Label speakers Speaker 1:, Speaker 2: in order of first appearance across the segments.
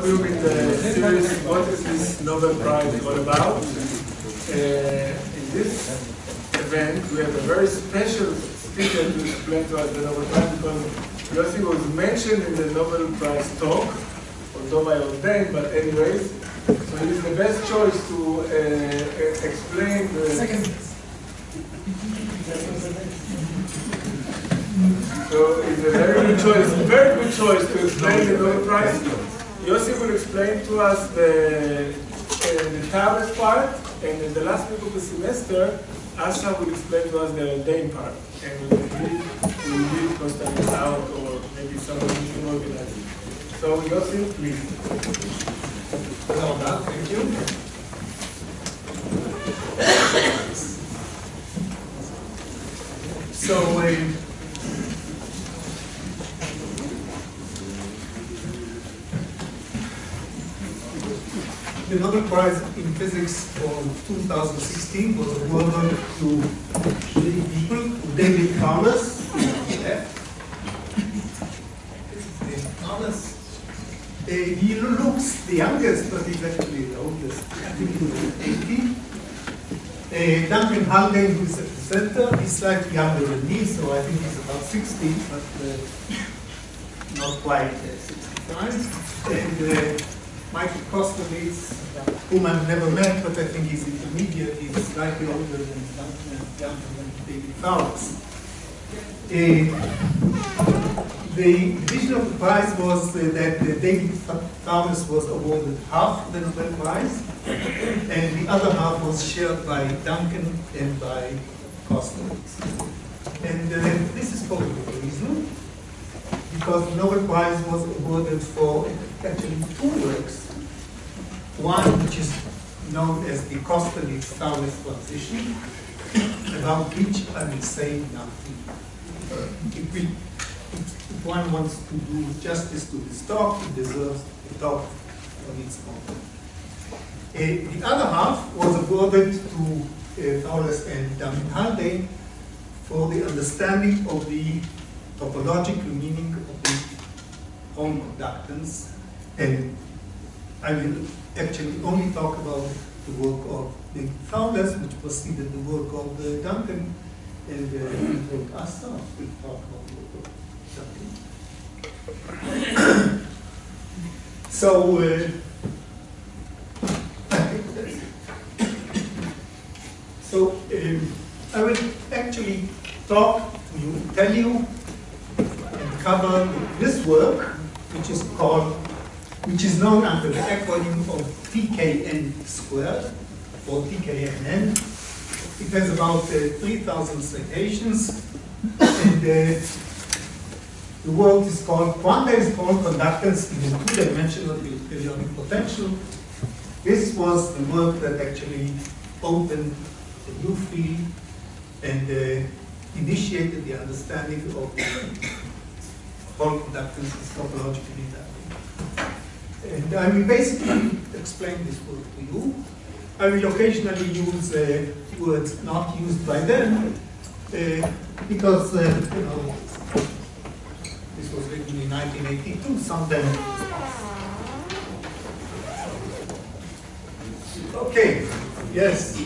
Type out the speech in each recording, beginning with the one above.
Speaker 1: you in the series, what is this Nobel Prize all about? In this event, we have a very special speaker to explain to us the Nobel Prize, because Yossi was mentioned in the Nobel Prize talk, although I ordained, but anyways, so he's the best choice to explain the... So it's a very good choice to explain the Nobel Prize. Yossi will explain to us the Thouless part, and in the last week of the semester, Asa will explain to us the ordained part. And we will read constantly out, or maybe someone can organize it. So Yossi, please.
Speaker 2: Well done, thank you. So, the Nobel Prize in Physics for 2016 was awarded to three people: David Thouless, Thouless. He looks the youngest, but he's actually the oldest. I think he was 80. Duncan Haldane, who is at the center, he's slightly younger than me, so I think he's about 60, but not quite 65. And Michael Kosterlitz, whom I've never met, but I think he's intermediate. He's slightly older than Duncan and younger than David Thouless. The division of the prize was that David Thouless was awarded half the Nobel Prize, and the other half was shared by Duncan and by Kosterlitz. And this is for a good reason, because the Nobel Prize was awarded for actually two works. One, which is known as the Kosterlitz-Thouless transition, about which I will say nothing. If one wants to do justice to this talk, it deserves a talk on its own. The other half was awarded to Thouless and Duncan Haldane for the understanding of the topological meaning of the Hall conductance, and I will actually only talk about the work of the Thouless, which preceded the work of Duncan, and Asa will talk about the work of Duncan. So, I will actually talk to you, tell you, and cover this work, which is known under the acronym of TKN squared, or TKNN. It has about 3,000 citations, and the work is called Quantized Hall Conductance in a two-dimensional periodic potential. This was the work that actually opened a new field and initiated the understanding of the Hall conductance is topologically that way. And I will basically explain this work to you. I will occasionally use words not used by them because you know, this was written in 1982. Some of them. Okay. Yes.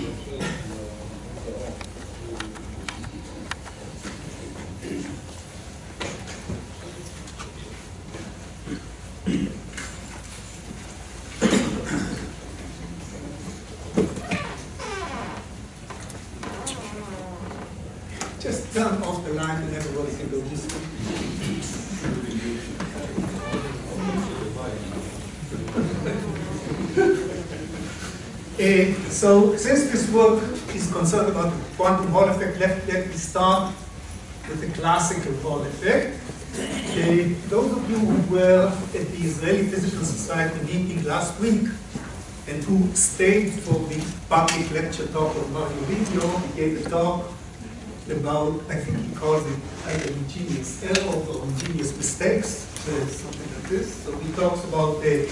Speaker 2: Just turn off the line and everybody can go this way. So since this work is concerned about the quantum Hall effect, let me start with the classical Hall effect. Those of you who were at the Israeli Physical Society meeting last week and who stayed for the public lecture talk of Mario Video, he gave a talk about, I think he calls it either ingenious errors or ingenious mistakes, something like this. So he talks about the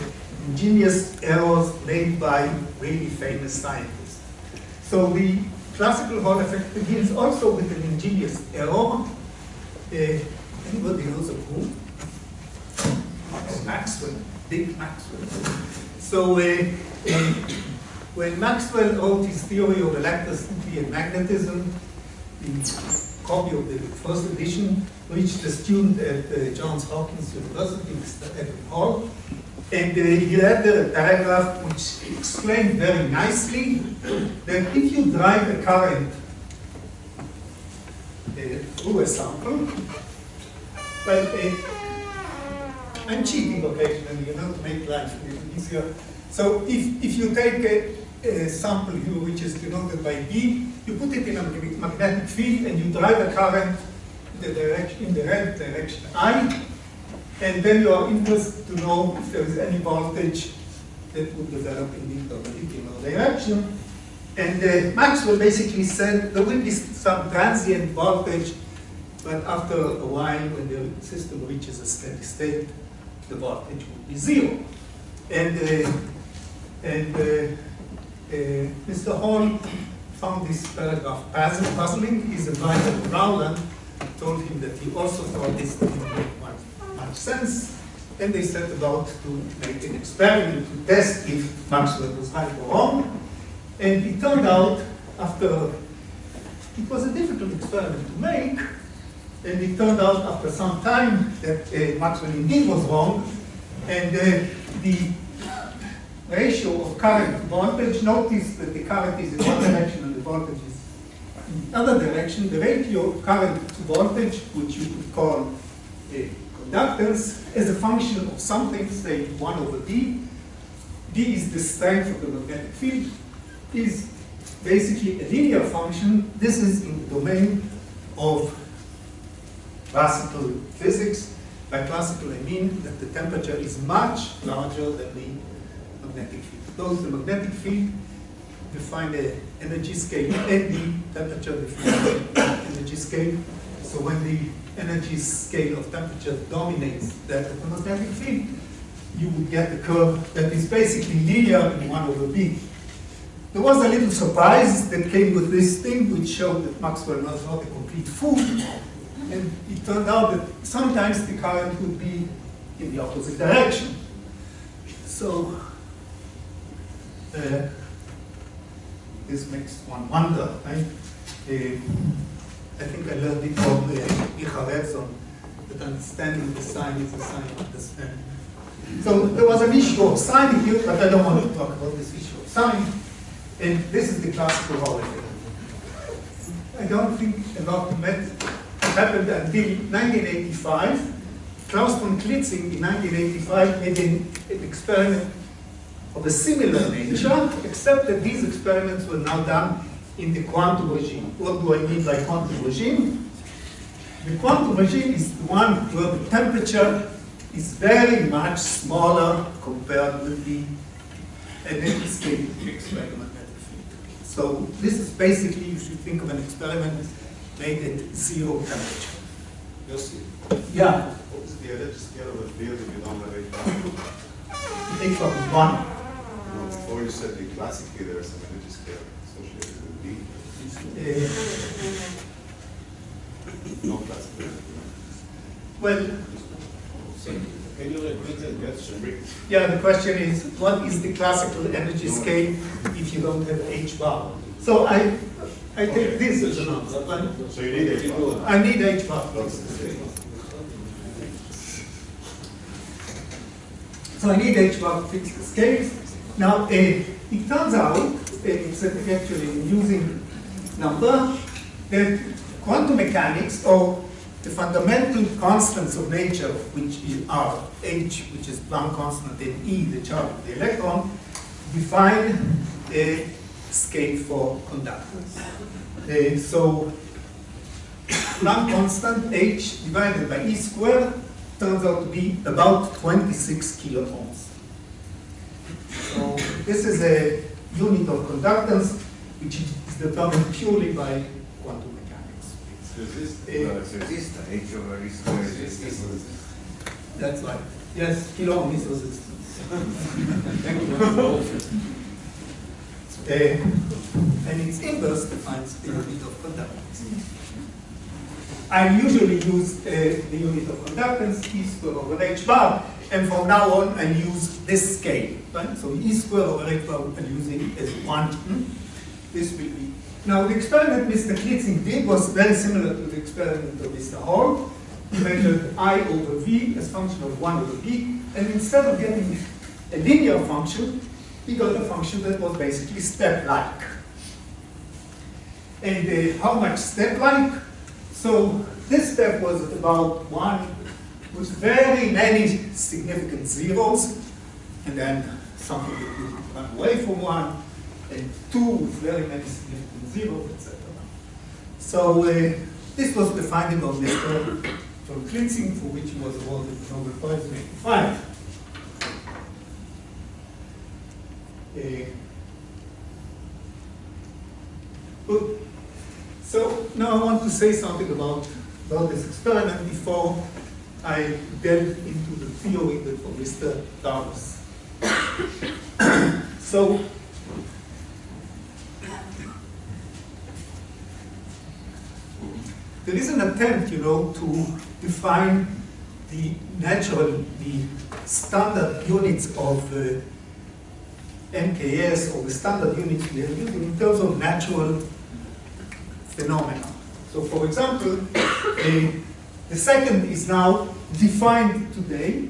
Speaker 2: ingenious errors made by really famous scientists. So the classical Hall effect begins also with an ingenious error. Anybody knows of whom? Maxwell. Big Maxwell. So when Maxwell wrote his theory of electricity and magnetism, the copy of the first edition reached a student at Johns Hopkins University, Mr. Evan Hall, and he had there a paragraph which explained very nicely that if you drive a current through a sample, well, I'm cheating occasionally, you know, to make life a little easier. So if you take a sample here which is denoted by B, you put it in a magnetic field and you drive a current in the red direction I, and then you are interested to know if there is any voltage that would develop in the particular direction. And Maxwell basically said there will be some transient voltage, but after a while, when the system reaches a steady state, the voltage will be zero. And Mr. Hall found this paragraph puzzling. His advisor, Rowland, told him that he also thought this didn't make much sense. And they set about to make an experiment to test if Maxwell was right or wrong. And it turned out, it was a difficult experiment to make, and it turned out after some time that Maxwell indeed was wrong, and the ratio of current to voltage, notice that the current is in one direction and the voltage is in the other direction. The ratio of current to voltage, which you could call conductance, as a function of something, say 1 over B. B is the strength of the magnetic field, is basically a linear function. This is in the domain of classical physics. By classical, I mean that the temperature is much larger than the magnetic field. Those the magnetic field define the energy scale, and the temperature define the energy scale. So when the energy scale of temperature dominates that of the magnetic field, you would get a curve that is basically linear in 1 over B. There was a little surprise that came with this thing, which showed that Maxwell was not a complete fool. And it turned out that sometimes the current would be in the opposite direction. So this makes one wonder, right? I think I learned it from Michael, that understanding the sign is a sign of understanding. So there was an issue of sign here, but I don't want to talk about this issue of sign. And this is the classical Hall effect. I don't think a lot happened until 1985. Klaus von Klitzing in 1985 made an experiment of a similar nature, except that these experiments were now done in the quantum regime. What do I mean by quantum regime? The quantum regime is the one where the temperature is very much smaller compared with the energy scale experiment. So this is basically, you should think of an experiment made at 0 temperature.
Speaker 3: Yossi,
Speaker 2: Yeah.
Speaker 3: what is the energy scale of a field if you don't have H bar?
Speaker 2: H bar is 1.
Speaker 3: No, before you said the classically there is some energy scale associated with B. No classical.
Speaker 2: Well,
Speaker 3: Can you repeat the question?
Speaker 2: yeah, the question is, what is the classical energy scale if you don't have H bar? So I take this as an answer.
Speaker 3: So you need H bar.
Speaker 2: I need H bar. So I need H bar to fix the scales. Now, it turns out, it's actually an amusing number, that quantum mechanics, or the fundamental constants of nature, which are H, which is Planck constant, and E, the charge of the electron, define a scale for conductance. So Planck constant, H, divided by E squared, turns out to be about 26 kiloohms. So this is a unit of conductance, which is determined purely by quantum mechanics.
Speaker 4: H over E squared is resistance.
Speaker 2: That's right. Yes, kiloohm is resistance. And its inverse defines the unit of conductance. I usually use the unit of conductance, E squared over H bar. And from now on, I use this scale, right? So E squared over A squared I'm using as 1. This will be. Now, the experiment Mr. Klitzing did was very similar to the experiment of Mr. Hall. He measured I over V as function of 1 over V, and instead of getting a linear function, he got a function that was basically step-like. And how much step-like? So this step was at about 1 with very many significant zeros, and then something that would run away from 1, and 2 with very many significant zeros, etc. So this was the finding of Mr. von Klitzing, for which he was awarded the Nobel Prize in 1985. So now I want to say something about this experiment before I delve into the theory of Mr. Thouless. So there is an attempt, to define the standard units of MKS, or the standard units we are using in terms of natural phenomena. So, for example, the second is now defined today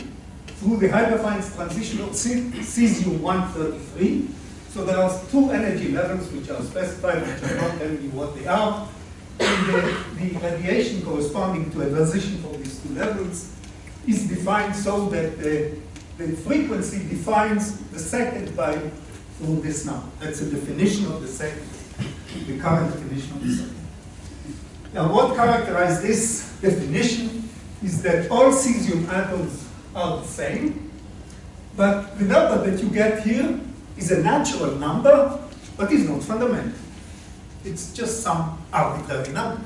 Speaker 2: through the Hyperfine transition of cesium-133. So there are 2 energy levels which are specified, which are not telling you what they are. And the radiation corresponding to a transition from these 2 levels is defined so that the frequency defines the second through this number. That's the definition of the second, the current definition of the second. Now, what characterizes this definition is that all cesium atoms are the same, but the number that you get here is a natural number, but is not fundamental. It's just some arbitrary number.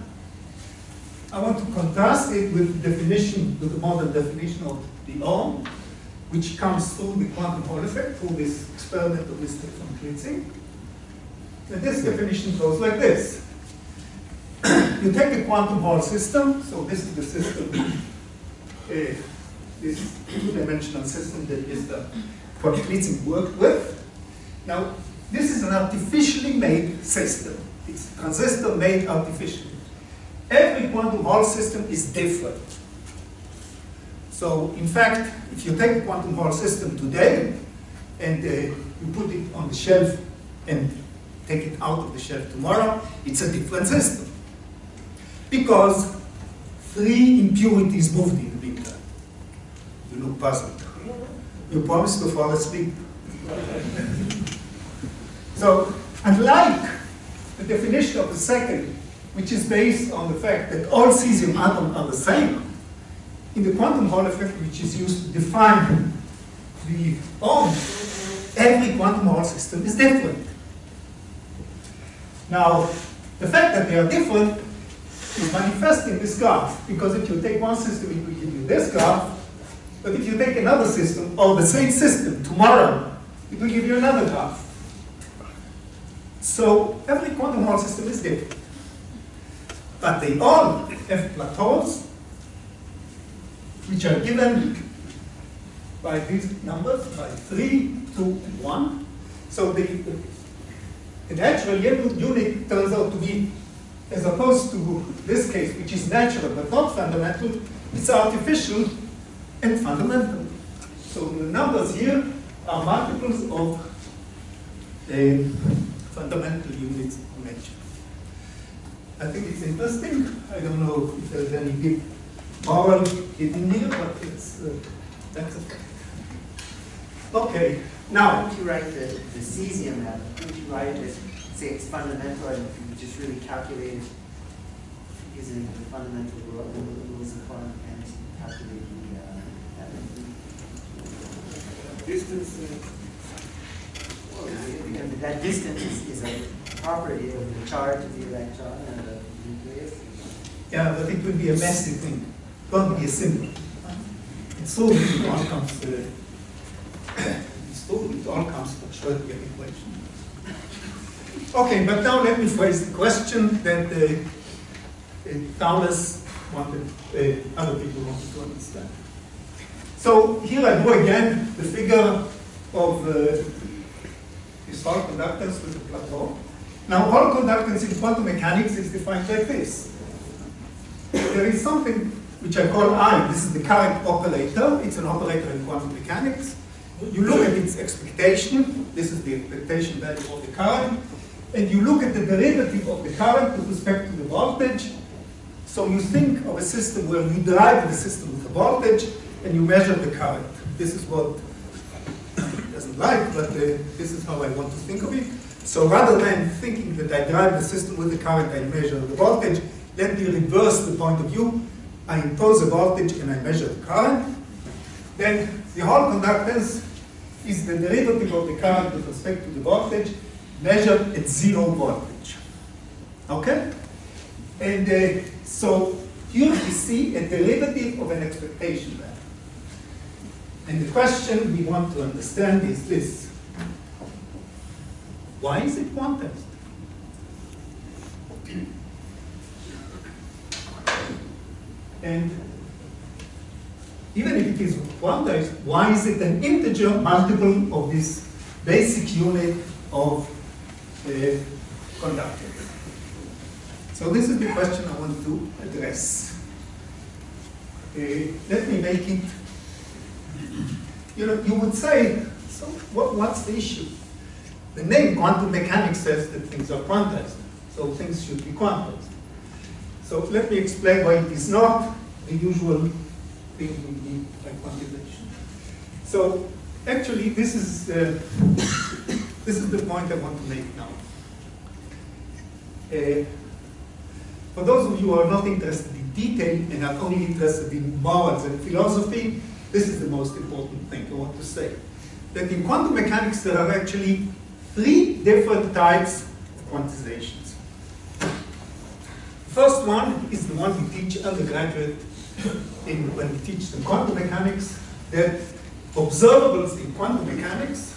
Speaker 2: I want to contrast it with the definition, with the modern definition of the Ohm, which comes through the quantum Hall effect, through this experiment of Mr. von Klitzing. And this definition goes like this. You take a quantum Hall system, so this is the system, this 2-dimensional system that Mr. von Klitzing worked with. Now, this is an artificially made system. It's a transistor made artificially. Every quantum Hall system is different. So, in fact, if you take a quantum Hall system today and you put it on the shelf and take it out of the shelf tomorrow, it's a different system. Because 3 impurities moved in the Big Bang. You look puzzled. You promised to fall asleep. So, unlike the definition of the second, which is based on the fact that all cesium atoms are the same, in the quantum Hall effect, which is used to define the Ohm, every quantum Hall system is different. Now, the fact that they are different is manifest in this graph, because if you take one system, it will give you this graph, but if you take another system, or the same system, tomorrow, it will give you another graph. So every quantum Hall system is different. But they all have plateaus, which are given by these numbers, by 3, 2, and 1. So the natural unit turns out to be, as opposed to this case, which is natural but not fundamental, it's artificial and fundamental. So the numbers here are multiples of fundamental units of nature. I think it's interesting. I don't know if there's any big moral hidden here, but it's, that's a fact. Okay, now.
Speaker 5: Why don't you write the cesium atom? Why don't you write it, say it's fundamental, and if you just really calculate it using the fundamental rules of quantum mechanics, you calculate the
Speaker 1: Distance.
Speaker 5: that distance is a property of the charge of the electron and the nucleus.
Speaker 2: Yeah, but it will be a messy thing. It won't be a symbol. And so it all comes to the Schrödinger equation. Okay, but now let me phrase the question that Thouless wanted, other people wanted to understand. So here I draw again the figure of this Hall conductance with the plateau. Now Hall conductance in quantum mechanics is defined like this. There is something which I call I. This is the current operator. It's an operator in quantum mechanics. You look at its expectation. This is the expectation value of the current. And you look at the derivative of the current with respect to the voltage. So you think of a system where you drive the system with a voltage and you measure the current. This is what it doesn't like, but this is how I want to think of it. So rather than thinking that I drive the system with the current, I measure the voltage, let me reverse the point of view. I impose a voltage and I measure the current. Then the Hall conductance is the derivative of the current with respect to the voltage measured at 0 voltage. Okay? And so here we see a derivative of an expectation value. And the question we want to understand is this. Why is it quantized? And even if it is quantized, why is it an integer multiple of this basic unit of conductance? So this is the question I want to address. Let me make it, you would say, so what's the issue? The name quantum mechanics says that things are quantized, so things should be quantized. So let me explain why it is not the usual thing we need by quantization. So actually, this is the point I want to make now. For those of you who are not interested in detail and are only interested in morals and philosophy, this is the most important thing I want to say. That in quantum mechanics there are actually 3 different types of quantizations. The first one is the one we teach undergraduate when we teach them quantum mechanics, that observables in quantum mechanics,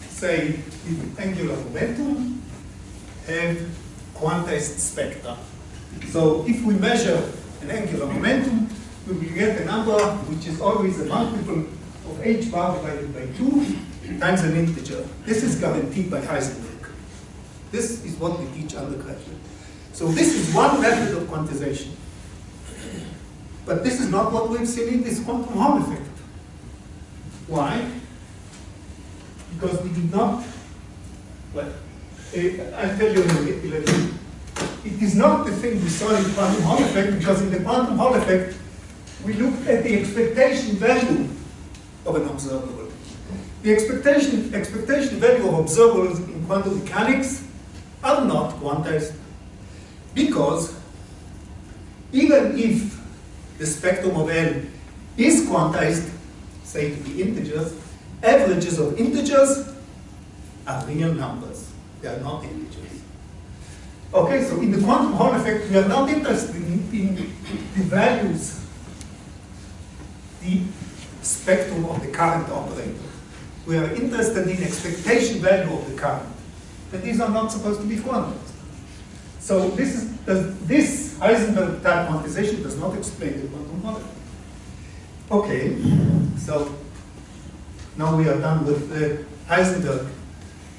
Speaker 2: say in angular momentum, have quantized spectra. So if we measure an angular momentum, we will get a number which is always a multiple of h bar divided by 2 times an integer. This is guaranteed by Heisenberg. This is what we teach undergraduate. So this is one method of quantization. But this is not what we've seen in this quantum Hall effect. Why? Because we did not, well, I'll tell you in a minute. It is not the thing we saw in the quantum Hall effect, because in the quantum Hall effect, we looked at the expectation value of an observable. The expectation value of observables in quantum mechanics are not quantized, because even if the spectrum of L is quantized, say to be integers, averages of integers are real numbers. They are not integers. Okay, so in the quantum Hall effect, we are not interested in the values, the spectrum of the current operator. We are interested in expectation value of the current. And these are not supposed to be quantized. So this Heisenberg type quantization does not explain the quantum Hall effect. Okay, so now we are done with the Heisenberg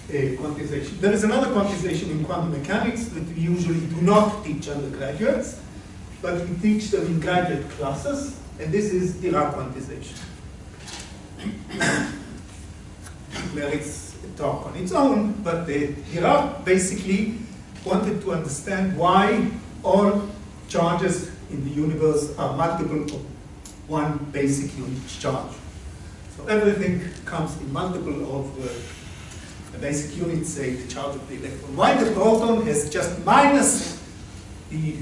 Speaker 2: quantization. There is another quantization in quantum mechanics that we usually do not teach undergraduates, but we teach them in graduate classes, and this is Dirac quantization. Where it's a talk on its own, but Dirac basically wanted to understand why all charges in the universe are multiple of one basic unit charge. So everything comes in multiple of a basic unit, say the charge of the electron. Why the proton has just minus the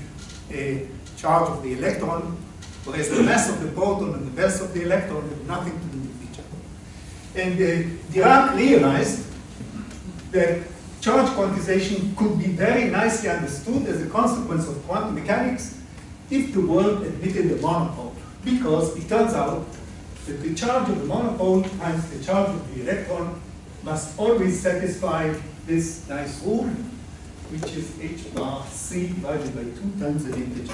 Speaker 2: charge of the electron, whereas the mass of the proton and the mass of the electron have nothing to do with each other. And Dirac realized that charge quantization could be very nicely understood as a consequence of quantum mechanics if the world admitted a monopole, because it turns out that the charge of the monopole times the charge of the electron must always satisfy this nice rule, which is h bar c divided by 2 times an integer.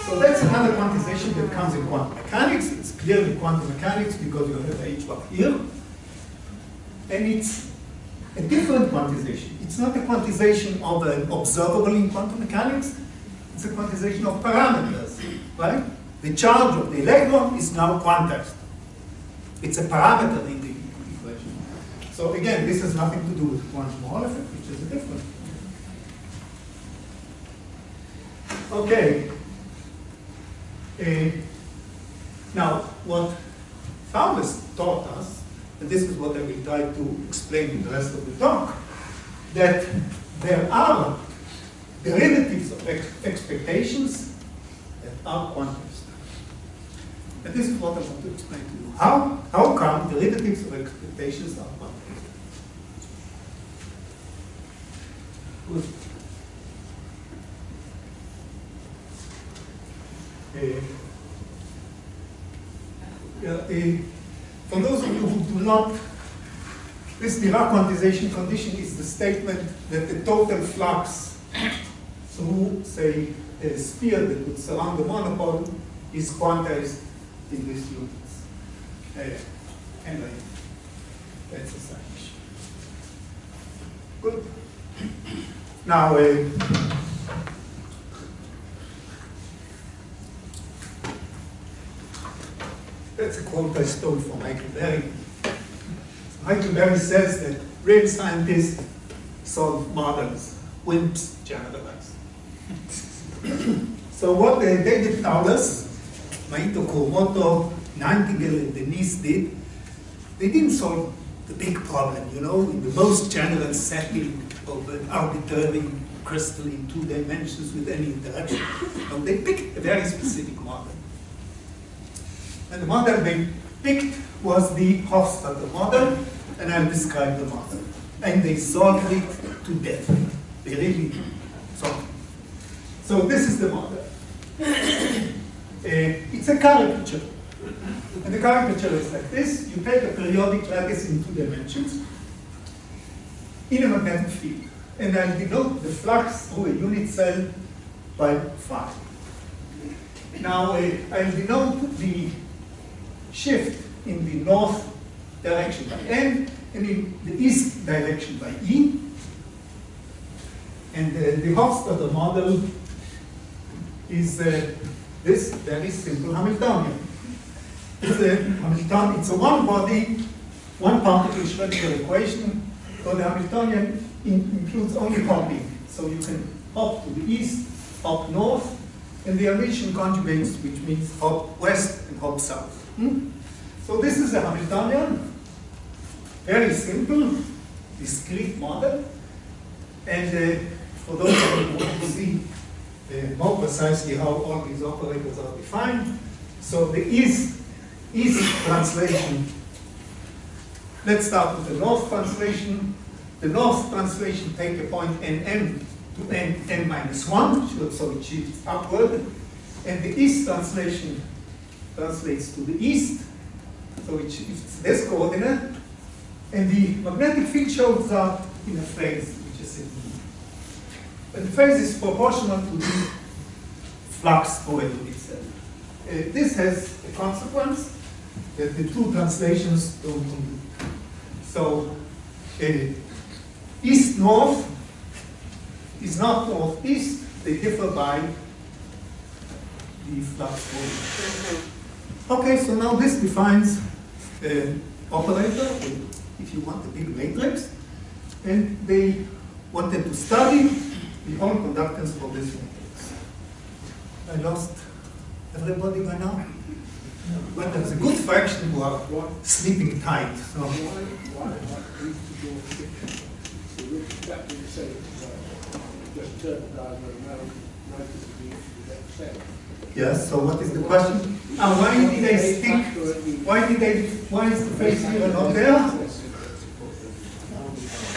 Speaker 2: So that's another quantization that comes in quantum mechanics. It's clearly quantum mechanics because you have H bar here. And it's a different quantization. It's not a quantization of an observable in quantum mechanics. It's a quantization of parameters, right? The charge of the electron is now quantized. It's a parameter in the equation. So again, this has nothing to do with quantum Hall effect, which is a different. Okay. Now, what Thouless taught us, and this is what I will try to explain in the rest of the talk, that there are derivatives of expectations that are quantized. And this is what I want to explain to you. How come derivatives of expectations are quantized? Good. For those of you who do not, this Dirac quantization condition is the statement that the total flux through, say, a sphere that would surround the monopole is quantized in these units. Anyway, that's a side issue. Good. Now, that's a quote I stole from Michael Berry. Michael Berry says that real scientists solve models, wimps generalize. So what David Thouless, Maito Kuromoto, Nightingale, and Denise did, they didn't solve the big problem, you know, in the most general setting of an arbitrary crystal in 2 dimensions with any interaction. No, they picked a very specific model. And the model they picked was the Hofstadter model, and I'll describe the model. And they solved it to death. They really solved it. So this is the model. It's a caricature. And the caricature is like this. You take a periodic lattice in 2 dimensions in a magnetic field. And I'll denote the flux through a unit cell by phi. Now, I'll denote the shift in the north direction by n, and in the east direction by e. And the Hofstadter model is this very simple Hamiltonian. It's a Hamiltonian. It's a one-body, one-particle Schrödinger equation. So the Hamiltonian includes only hopping. So you can hop to the east, hop north, and the Hermitian conjugates, which means hop west and hop south. So this is a Hamiltonian, very simple, discrete model. And for those of you who want to see more precisely how all these operators are defined, so the east translation, let's start with the north translation. The north translation take a point nm to n minus 1, so it shifts upward. And the east translation translates to the east, so it shifts this coordinate. And the magnetic field shows up in a phase, which is in the, and the phase is proportional to the flux through a unit cell. This has a consequence that the 2 translations don't conduct. So east-north is not northeast, they differ by the flux volume. Okay, so now this defines an operator, if you want a big matrix, and they wanted to study the whole conductance of this matrix. I lost everybody by now? But there's a good fraction who are sleeping tight. So. Yes, so what is the question? Why did they stick? Why is the phase here not there?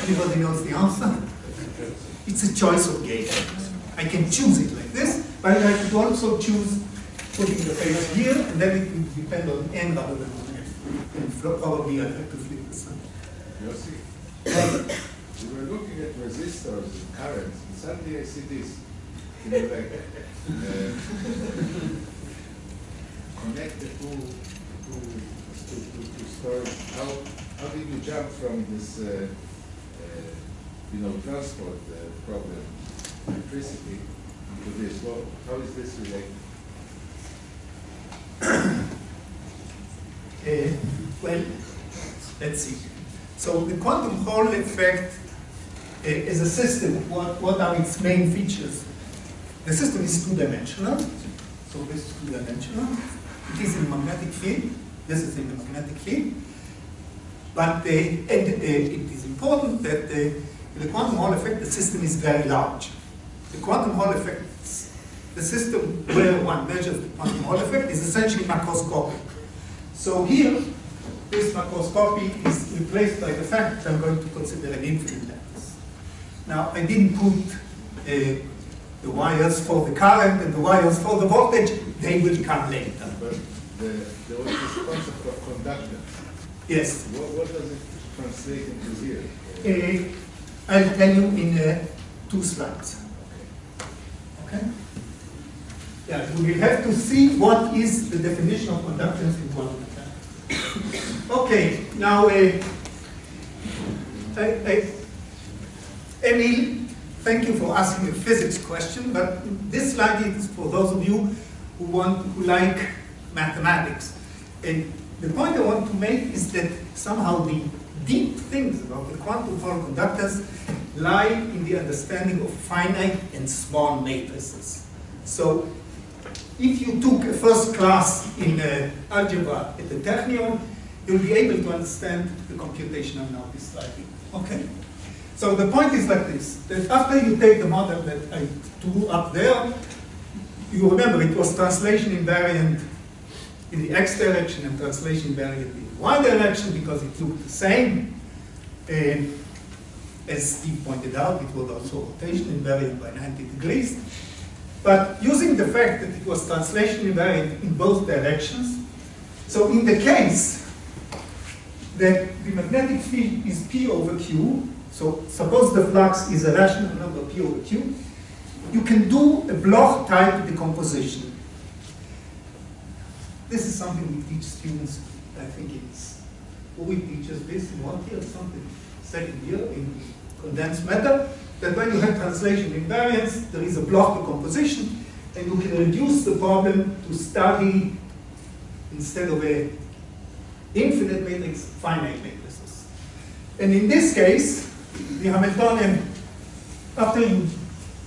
Speaker 2: Anybody knows the answer? It's a choice of gauge. I can choose it like this, but I could also choose putting the phase here, and then it would depend on n rather than on f. And probably I'd have to flip the sign.
Speaker 4: You were looking at resistors and currents, and suddenly I see this. Can you like connect the two stories? How did you jump from this, transport problem, electricity, to this? Well, how is this related?
Speaker 2: Well, let's see. So the quantum Hall effect is a system. What are its main features? The system is two-dimensional. So this is two-dimensional. It is in the magnetic field. This is in the magnetic field. But it is important that the quantum Hall effect, the system is very large. The quantum Hall effect, the system where one measures the quantum Hall effect is essentially macroscopic. So here, this macroscopy is replaced by the fact that I'm going to consider an infinite lattice. Now, I didn't put the wires for the current and the wires for the voltage. They will come later.
Speaker 4: But there was this concept of conductance.
Speaker 2: Yes.
Speaker 4: What does it translate into here?
Speaker 2: I'll tell you in 2 slides. Okay? Yeah, we will have to see what is the definition of conductance in quantum mechanics. Okay, now, Emil, thank you for asking a physics question, but this slide is for those of you who like mathematics. And the point I want to make is that somehow the deep things about the quantum Hall conductors lie in the understanding of finite and small matrices. So, if you took a first class in algebra at the Technion, you'll be able to understand the computation I'm now describing. Okay? So the point is like this, that after you take the model that I drew up there, you remember it was translation invariant in the x direction and translation invariant in the y direction because it looked the same. As Steve pointed out, it was also rotation invariant by 90 degrees. But using the fact that it was translation invariant in both directions, so in the case that the magnetic field is P over Q, so suppose the flux is a rational number P over Q, you can do a Bloch type decomposition. This is something we teach students, I think it's, we teach us this in 1 year or something, 2nd year in condensed matter, that when you have translation invariance, there is a Bloch decomposition, and you can reduce the problem to study, instead of a infinite matrix, finite matrices. And in this case, the Hamiltonian, after you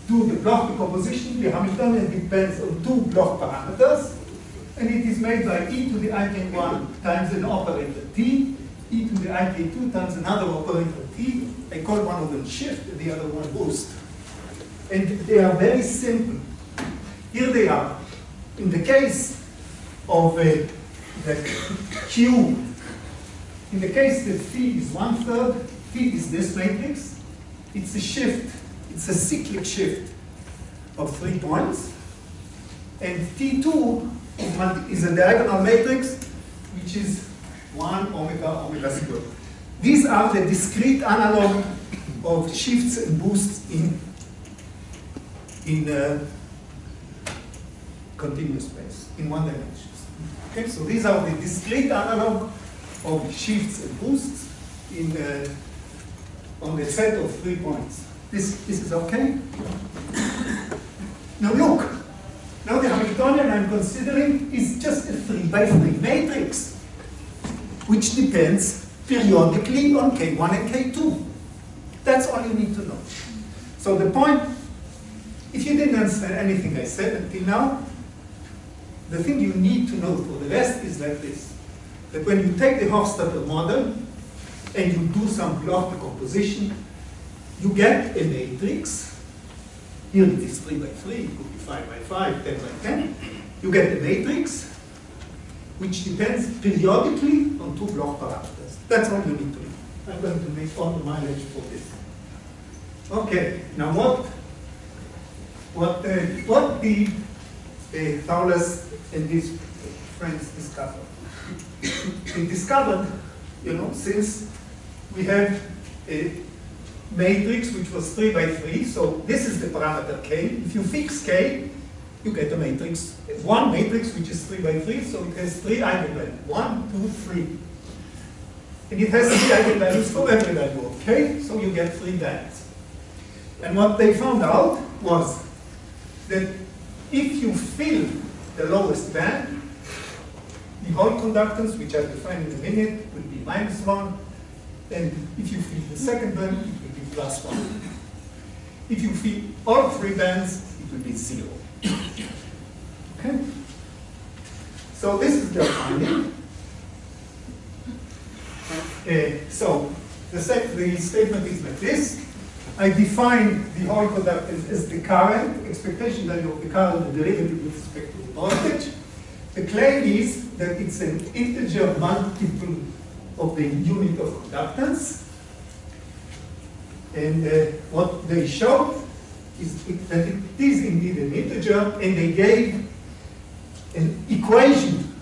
Speaker 2: do the Bloch decomposition, the Hamiltonian depends on 2 Bloch parameters, and it is made by e to the ik1 times an operator t, e to the ik2 times another operator t. I call one of them shift and the other one boost. And they are very simple. Here they are. In the case of the Q, in the case that phi is 1/3, phi is this matrix. It's a shift, it's a cyclic shift of 3 points. And T2 is a diagonal matrix, which is 1 omega squared. These are the discrete analog of shifts and boosts in continuous space, in 1 dimension. Okay, so these are the discrete analog of shifts and boosts on the set of 3 points. This is okay? Now look, now the Hamiltonian I'm considering is just a 3×3 matrix, which depends periodically on K1 and K2. That's all you need to know. So the point, if you didn't understand anything I said until now, the thing you need to know for the rest is like this. That when you take the Hofstadter model and you do some Bloch decomposition, you get a matrix. Here it is 3×3, it could be 5×5, 10×10. You get a matrix which depends periodically on 2 Bloch parameters. That's all you need to know. I'm going to make all the mileage for this. Okay, now what did Thouless and his friends discover? They discovered, since we have matrix which was 3 by 3. So this is the parameter k. If you fix k, you get a matrix, one matrix which is 3 by 3. So it has 3 eigenvalues, 1, 2, 3. And it has 3 eigenvalues for every value of k, so you get 3 bands. And what they found out was that if you fill the lowest band, the Hall conductance, which I'll define in a minute, will be -1. And if you fill the second band, it will be +1. If you fill all 3 bands, it will be 0. Okay? So this is their finding. So the statement is like this. I define the Hall conductance as the current, expectation value of the current, the derivative with respect to the voltage. The claim is that it's an integer multiple of the unit of conductance. And what they showed is that it is indeed an integer, and they gave an equation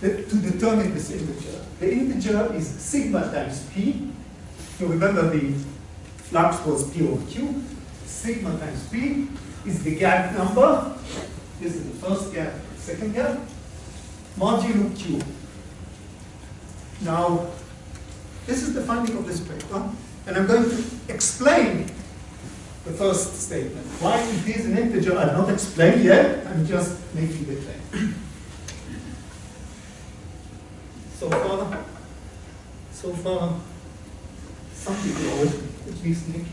Speaker 2: to determine this integer. The integer is sigma times p. You remember the flux was P over Q. Sigma times P is the gap number. This is the first gap, second gap, modulo Q. Now, this is the finding of this paper, and I'm going to explain the first statement. Why it is an integer, I've not explained yet, I'm just making the claim. So far, some people know it, at least Nick.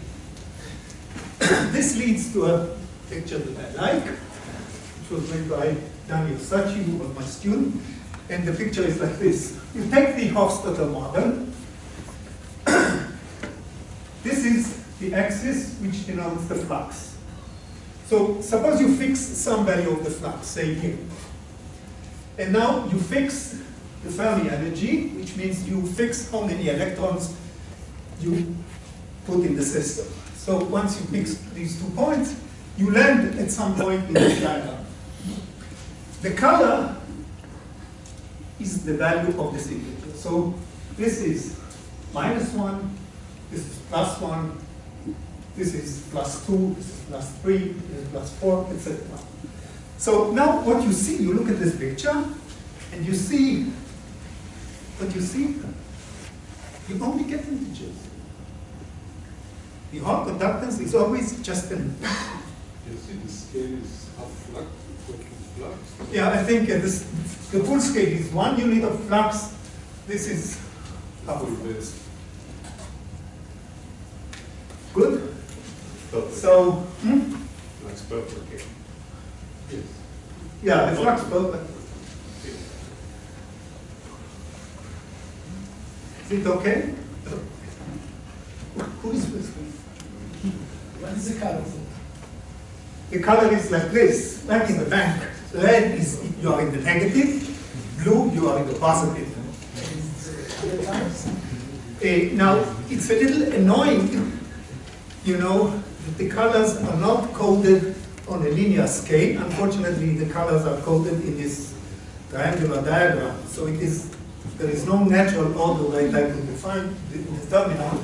Speaker 2: This leads to a picture that I like, which was made by Daniel Sachi, who was my student. And the picture is like this. You take the Hofstadter model. This is the axis which denotes the flux. So suppose you fix some value of the flux, say here. And now you fix the Fermi energy, which means you fix how many electrons you put in the system. So once you fix these 2 points, you land at some point in this diagram. The color is the value of this integer. So this is -1, this is +1, this is +2, this is +3, this is +4, etc. So now what you see, you look at this picture, and you see, what you see, you only get integers. The Hall conductance is always just an.
Speaker 4: You see the scale is half flux, flux.
Speaker 2: Yeah, I think the full scale is 1 unit of flux. This is half of flux. Good?
Speaker 3: Perfect.
Speaker 2: So,
Speaker 3: That's perfect.
Speaker 4: Yes.
Speaker 2: yeah, the flux perfect. Is it okay? Who is with me?
Speaker 6: What is the color?
Speaker 2: The color is like this, like in the bank. Red is you are in the negative, blue you are in the positive. Now, it's a little annoying, you know, that the colors are not coded on a linear scale. Unfortunately, the colors are coded in this triangular diagram. So there is no natural order like I can define the terminal.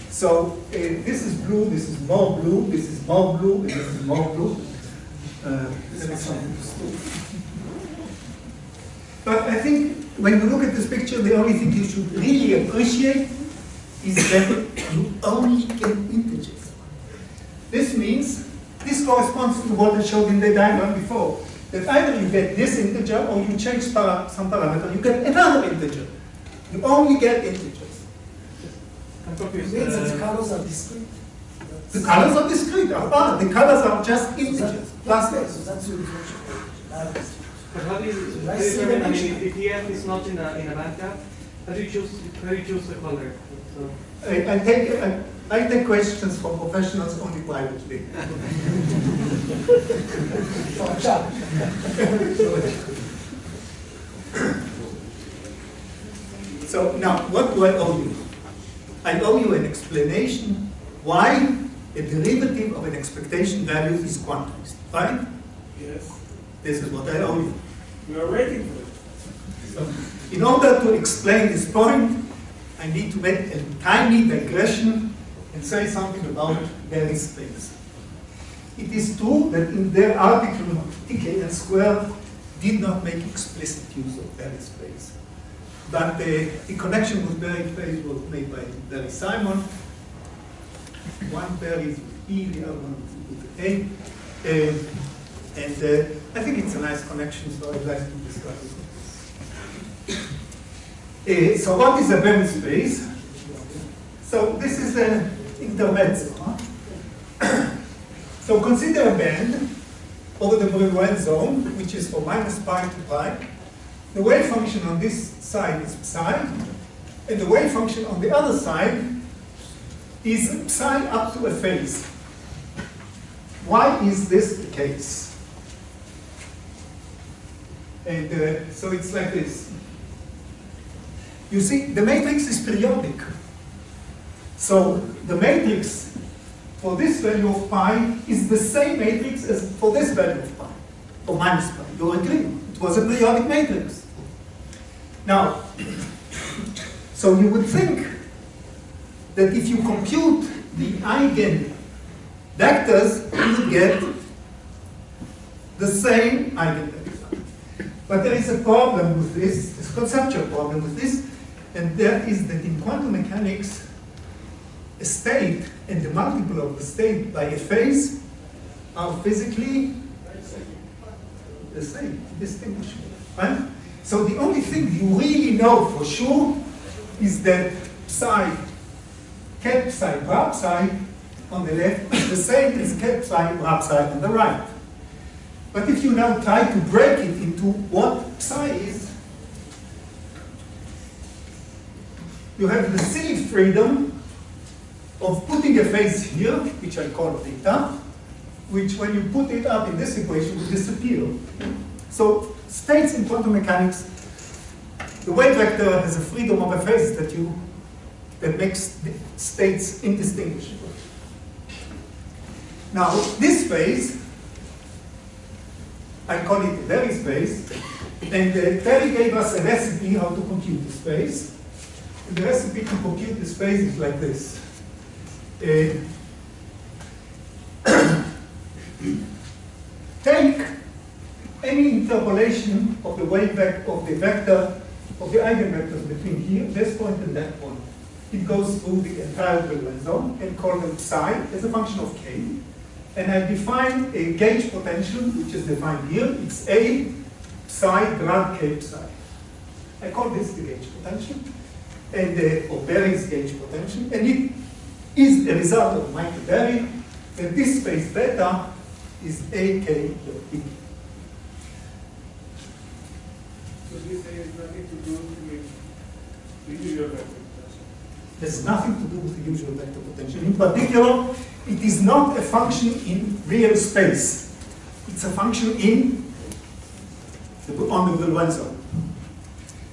Speaker 2: So this is blue, this is more blue, this is more blue, and this is more blue. But I think when you look at this picture, the only thing you should really appreciate is that you only get integers. This means, this corresponds to what I showed in the diagram before, that either you get this integer or you change some parameter, you get another integer. You only get integers.
Speaker 6: It means that the colors are discrete.
Speaker 2: The colors are discrete. The colors are just integers. Plus
Speaker 6: So
Speaker 2: this.
Speaker 6: that's your differential.
Speaker 7: But how do you
Speaker 6: I see
Speaker 7: determine,
Speaker 6: the
Speaker 7: I mean,
Speaker 6: picture.
Speaker 7: if EF is not in a band gap, how do you choose the color? So,
Speaker 2: I take questions from professionals only privately.
Speaker 6: For a job.
Speaker 2: So now, what do I owe you? I owe you an explanation why a derivative of an expectation value is quantized, right?
Speaker 1: Yes.
Speaker 2: This is what I owe you.
Speaker 1: We are waiting for it.
Speaker 2: So, in order to explain this point, I need to make a tiny digression and say something about Berry space. It is true that in their article, TKN squared did not make explicit use of Berry space. But the connection with Berry space was made by Berry Simon. One Berry is with E, the other one with A. And I think it's a nice connection, so I'd like to discuss it. So what is a Berry space? So this is an intermezzo. So consider a band over the Brillouin zone, which is from minus pi to pi. The wave function on this side is psi, and the wave function on the other side is psi up to a phase. Why is this the case? And so it's like this. You see, the matrix is periodic. So the matrix for this value of pi is the same matrix as for this value of pi, or minus pi. You agree? It was a periodic matrix. Now, so you would think that if you compute the eigen vectors, you would get the same eigenvector. But there is a problem with this, this conceptual problem with this, and that is that in quantum mechanics, a state and the multiple of the state by a phase are physically the same, distinguishable. Right? So the only thing you really know for sure is that psi, ket psi, bra psi on the left is the same as ket psi, bra psi on the right. But if you now try to break it into what psi is, you have the silly freedom of putting a phase here, which I call theta, which when you put it up in this equation will disappear. So states in quantum mechanics, the wave vector has a freedom of a phase that makes the states indistinguishable. Now this phase, I call it the Berry space, and Terry gave us a recipe how to compute this phase. And the recipe to compute this phase is like this. Take any interpolation of the wave vector of the vector of the eigenvectors between here, this point and that point. It goes through the entire Brillouin zone and call them psi as a function of k. And I define a gauge potential, which is defined here. It's A psi grad k psi. I call this the gauge potential, and or Berry's gauge potential, and it is a result of Michael Berry, and this space beta is AK dot B.
Speaker 1: So this has nothing to do with the usual vector potential.
Speaker 2: There's nothing to do with the usual vector potential. In particular, it is not a function in real space. It's a function on the Brillouin zone.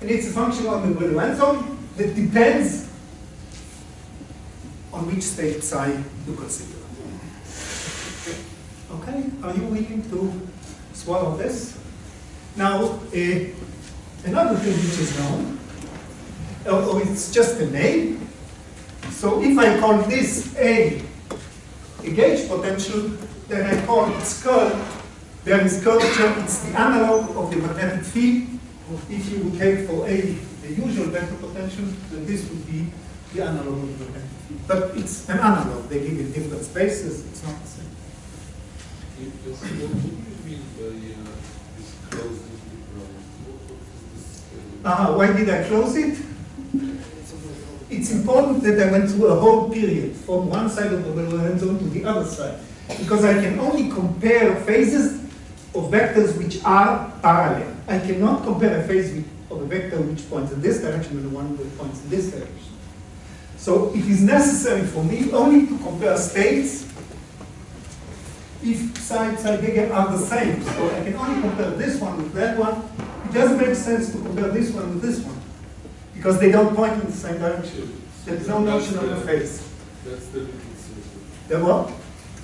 Speaker 2: And it's a function on the Brillouin zone that depends on which state psi you consider. Okay, are you willing to swallow this? Now, another thing which is known, or it's just a name. So if I call this a gauge potential, then I call its curl, there is curvature, it's the analog of the magnetic field. If you would take for A the usual vector potential, then this would be the analog of the magnetic field. But it's an analog, they live in different spaces, it's not the same.
Speaker 4: What do you mean by this closed problem?
Speaker 2: Why did I close it? It's important that I went through a whole period from one side of the Brillouin zone to the other side, because I can only compare phases of vectors which are parallel. I cannot compare a phase of a vector which points in this direction with the one that points in this direction. So it is necessary for me only to compare states if psi, psi bigger are the same. So I can only compare this one with that one. It doesn't make sense to compare this one with this one, because they don't point in the same direction. There is no notion of a phase.
Speaker 4: That's the little circle.
Speaker 2: The what?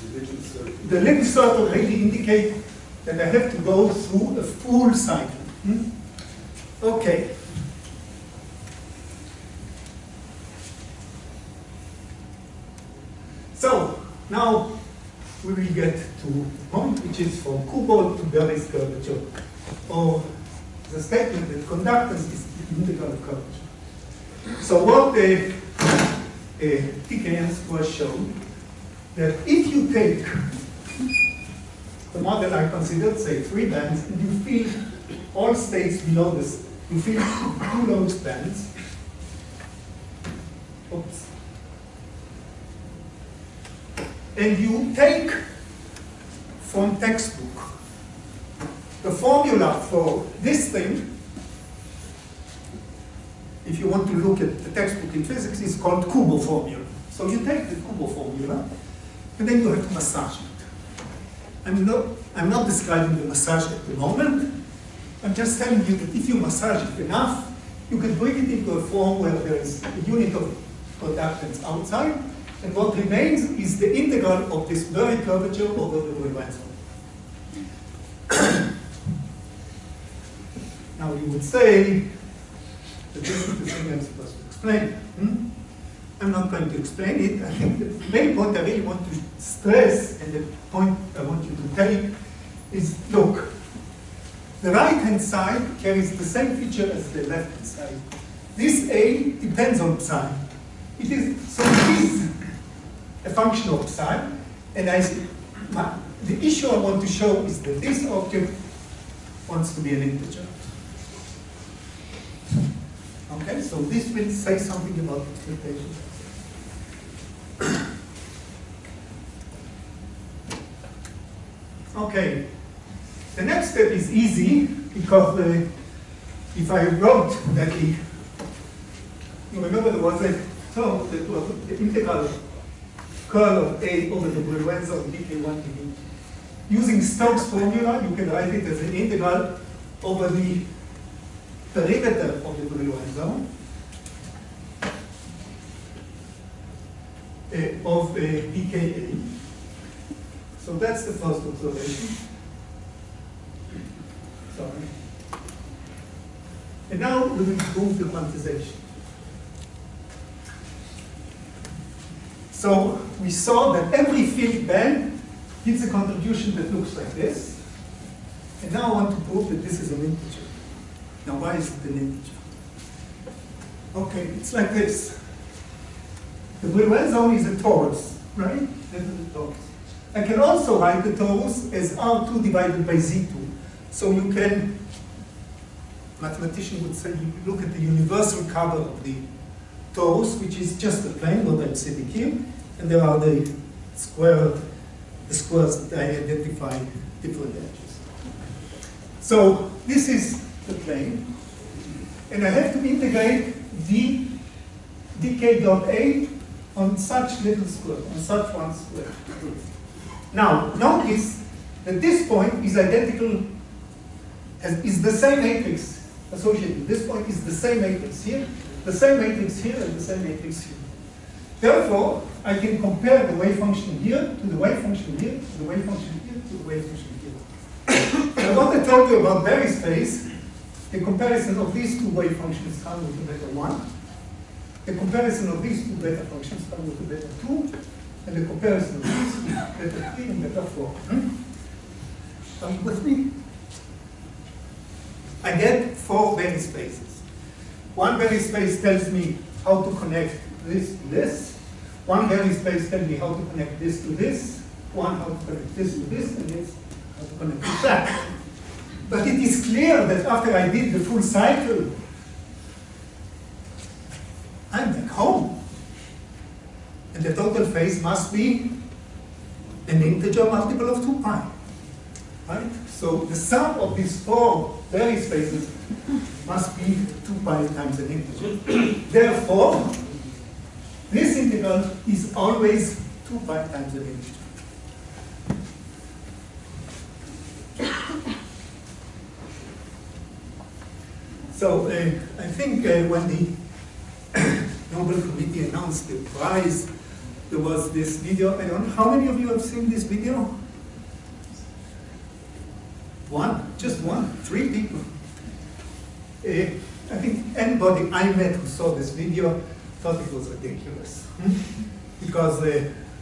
Speaker 4: The little circle.
Speaker 2: The little circle really indicate that I have to go through a full cycle. Okay. So now we will get to the point which is from Kubo to Berry's curvature, or the statement that conductance is the integral of curvature. So what TKM was shown, that if you take the model I considered, say 3 bands, and you fill all states below this, you fill 2 lowest bands. Oops. And you take from textbook the formula for this thing. If you want to look at the textbook in physics, it's called Kubo formula. So you take the Kubo formula, and then you have to massage it. I'm not describing the massage at the moment. I'm just telling you that if you massage it enough, you can bring it into a form where there is a unit of conductance outside, and what remains is the integral of this Berry curvature over the Riemann zone. Now you would say that this is the thing I'm supposed to explain. I'm not going to explain it. I think the main point I really want to stress, and the point I want you to take, is look, the right-hand side carries the same feature as the left-hand side. This A depends on psi. It is a function of psi, and the issue I want to show is that this object wants to be an integer. Okay, so this will say something about expectation. Okay, the next step is easy, because if I wrote that you remember there was a term that was the integral curl of A over the Riemann zone dk1 dv. Using Stokes' formula, you can write it as an integral over the perimeter of the Riemann zone of dka. So that's the first observation. Sorry. And now we will prove the quantization. So we saw that every field band gives a contribution that looks like this. And now I want to prove that this is an integer. Now why is it an integer? Okay, it's like this. The Riemann zone is a torus, right? This is a torus. I can also write the torus as R2 divided by Z2. So you can, mathematician would say, you look at the universal cover of the torus, which is just a plane, what I'm sitting here, and there are the squares that I identify different edges. So this is the plane, and I have to integrate dk dot A on such little square, on such one square. Now, notice that this point is identical, is the same matrix associated. This point is the same matrix here, the same matrix here, and the same matrix here. Therefore, I can compare the wave function here to the wave function here, to the wave function here, to the wave function here. Now, what I told you about Berry space, the comparison of these two wave functions come with a beta 1. The comparison of these two beta functions come with a beta 2. And the comparison of these two, beta 3 and beta 4. Are you with me? I get 4 Berry spaces. One Berry space tells me how to connect this to this. One Berry space tells me how to connect this to this. One how to connect this to this, and this how to connect to that. But it is clear that after I did the full cycle, I'm back home. And the total phase must be an integer multiple of 2 pi. Right? So the sum of these 4 Berry spaces must be 2 pi times an integer. Therefore, this integral is always 2 pi times an integer. So I think when the Nobel Committee announced the prize, there was this video. I don't know, how many of you have seen this video? One, just one, 3 people. I think anybody I met who saw this video thought it was ridiculous. Because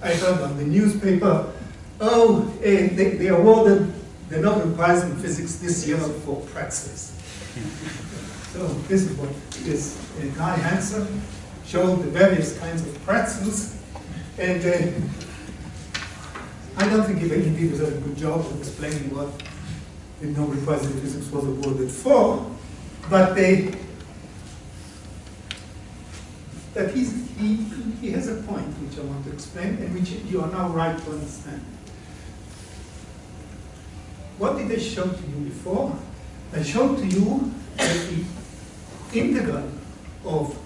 Speaker 2: I heard on the newspaper, oh, they awarded the Nobel Prize in Physics this year for pretzels. So this is what this guy Hansen showed the various kinds of pretzels, and I don't think he did a very good job of explaining what the Nobel Prize in Physics was awarded for, but he has a point which I want to explain, and which you are now right to understand. What did I show to you before? I showed to you that the integral of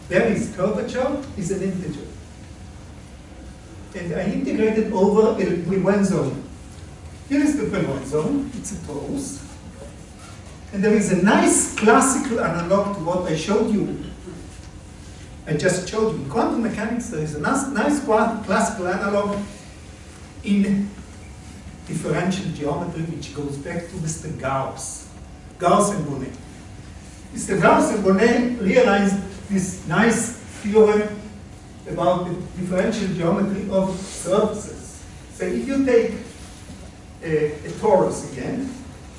Speaker 2: Berry's curvature is an integer. And I integrated over a Brillouin zone. Here is the Brillouin zone, it's a torus. And there is a nice classical analog to what I showed you. I just showed you. In quantum mechanics, there is a nice classical analog in differential geometry, which goes back to Mr. Gauss and Bonnet. Mr. Gauss and Bonnet realized this nice theorem about the differential geometry of surfaces. So if you take a torus again,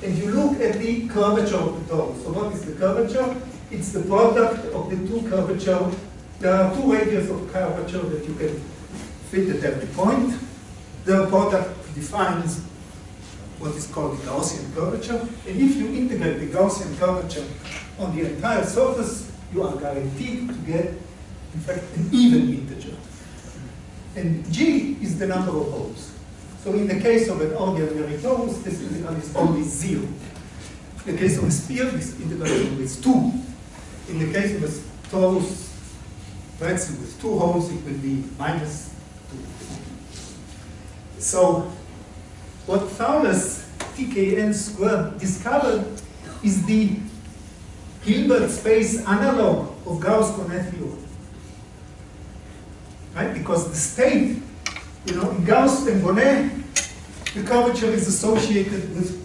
Speaker 2: and you look at the curvature of the torus. So what is the curvature? It's the product of the two curvature. There are two radius of curvature that you can fit at every point. The product defines what is called the Gaussian curvature. And if you integrate the Gaussian curvature on the entire surface, you are guaranteed to get, in fact, an even integer. And G is the number of holes. So in the case of an ordinary torus, this integral is only 0. In the case of a sphere, this integral is always 2. In the case of a torus pretzel with 2 holes, it will be -2. So what Thouless, TKN squared, discovered is the Hilbert space analog of Gauss-Bonnet theorem. Right? Because the state, in Gauss and Bonnet, the curvature is associated with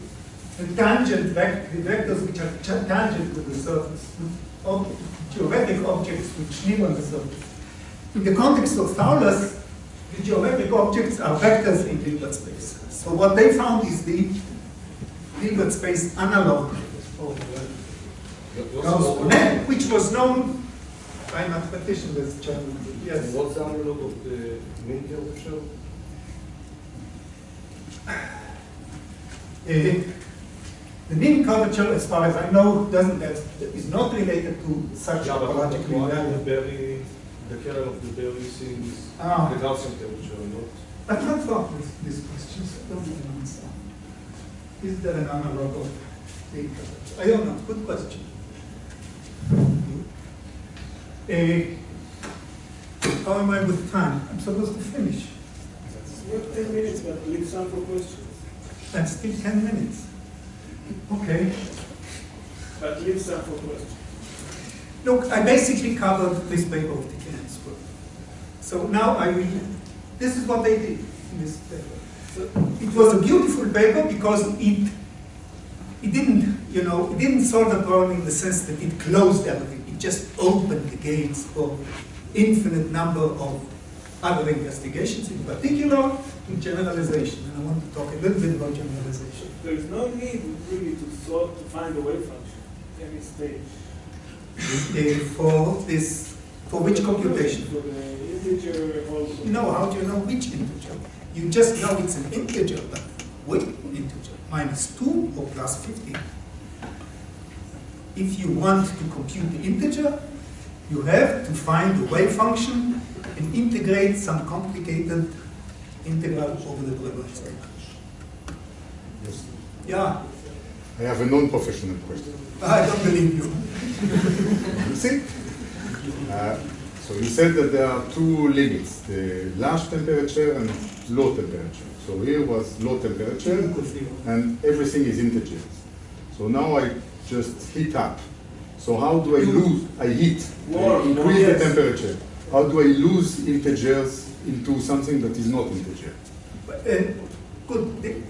Speaker 2: the tangent the vectors which are tangent to the surface, geometric objects which live on the surface. In the context of Thouless, the geometric objects are vectors in Hilbert space. So what they found is the Hilbert space analog of Gauss-Bonnet, which was known by mathematicians as German. Yes.
Speaker 8: What's the analog of the mean curvature?
Speaker 2: The mean curvature, as far as I know, is not related to such topologically value.
Speaker 8: The kernel of the Berry seems
Speaker 2: Ah.
Speaker 8: the Gaussian curvature, not.
Speaker 2: I've not thought these questions. I don't even answer. Is there an analog of the curvature? I don't know. Good question. How am I with time? I'm supposed to finish.
Speaker 1: We have 10 minutes, but leave some for questions.
Speaker 2: That's still 10 minutes. Okay.
Speaker 1: But leave some for questions.
Speaker 2: Look, I basically covered this paper of TKN squared. So now this is what they did in this paper. So it was a beautiful paper because it didn't solve the problem in the sense that it closed everything. It just opened the gates for infinite number of other investigations, in particular in generalization. And I want to talk a little bit about generalization.
Speaker 1: There is no need really to find a wave function at any stage.
Speaker 2: For which computation?
Speaker 1: For the integer also.
Speaker 2: No, how do you know which integer? You just know it's an integer, but what integer? -2 or +50. If you want to compute the integer, you have to find the wave function and integrate some complicated integral over the Brillouin zone.
Speaker 3: Yes.
Speaker 2: Yeah,
Speaker 3: I have a non-professional question.
Speaker 2: I don't believe you.
Speaker 3: You see? So you said that there are two limits, the large temperature and low temperature. So here was low temperature, and everything is integers. So now I just heat up. So how do I lose? I heat, increase the temperature. How do I lose integers into something that is not integer?
Speaker 2: Good,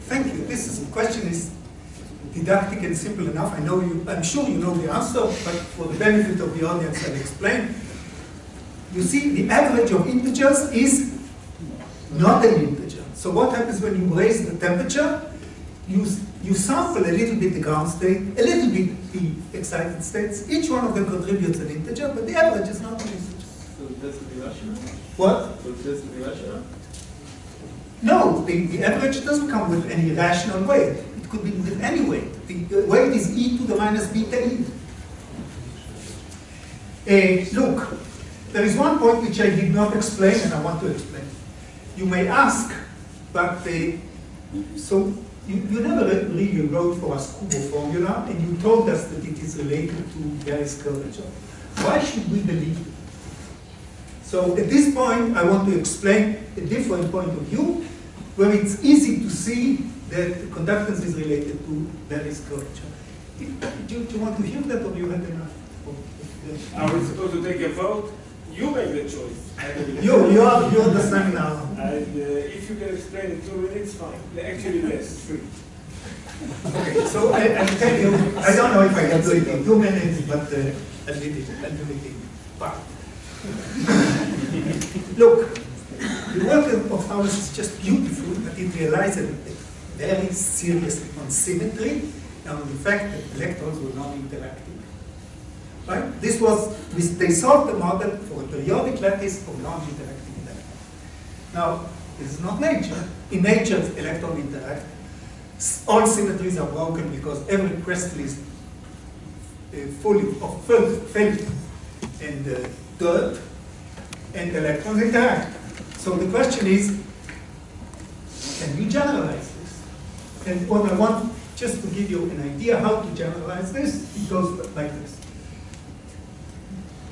Speaker 2: thank you. Question is didactic and simple enough. I'm sure you know the answer, but for the benefit of the audience, I'll explain. You see, the average of integers is not an integer. So what happens when you raise the temperature? You sample a little bit the ground state, a little bit the excited states. Each one of them contributes an integer, but the average is not an integer.
Speaker 8: So it doesn't be rational?
Speaker 2: What?
Speaker 8: So it doesn't be rational?
Speaker 2: No, the average doesn't come with any rational weight. It could be with any weight. The weight is e to the minus beta e. Look, there is one point which I did not explain and I want to explain. You may ask, but so you never really wrote for us Kubo formula and you told us that it is related to Gary's curvature. Why should we believe it? So at this point, I want to explain a different point of view where it's easy to see that conductance is related to Gary's curvature. Do you want to hear that or you had enough?
Speaker 1: Are we supposed to take a vote? You make the choice.
Speaker 2: You're the seminar.
Speaker 1: And if you can explain in 2 minutes, fine. Actually, less. 3.
Speaker 2: Okay, so I'll tell you, I don't know if I can do it in 2 minutes, but I'll do it in 5. Look, the work of Thouless is just beautiful, but it realizes a very serious on symmetry and on the fact that electrons were non-interacting. Right? They solved the model for a periodic lattice of non-interacting electrons. Now, this is not nature. In nature, electrons interact. All symmetries are broken because every crystal is full of felt and dirt, and electrons interact. So the question is, can you generalize this? And what I want, just to give you an idea how to generalize this, it goes like this.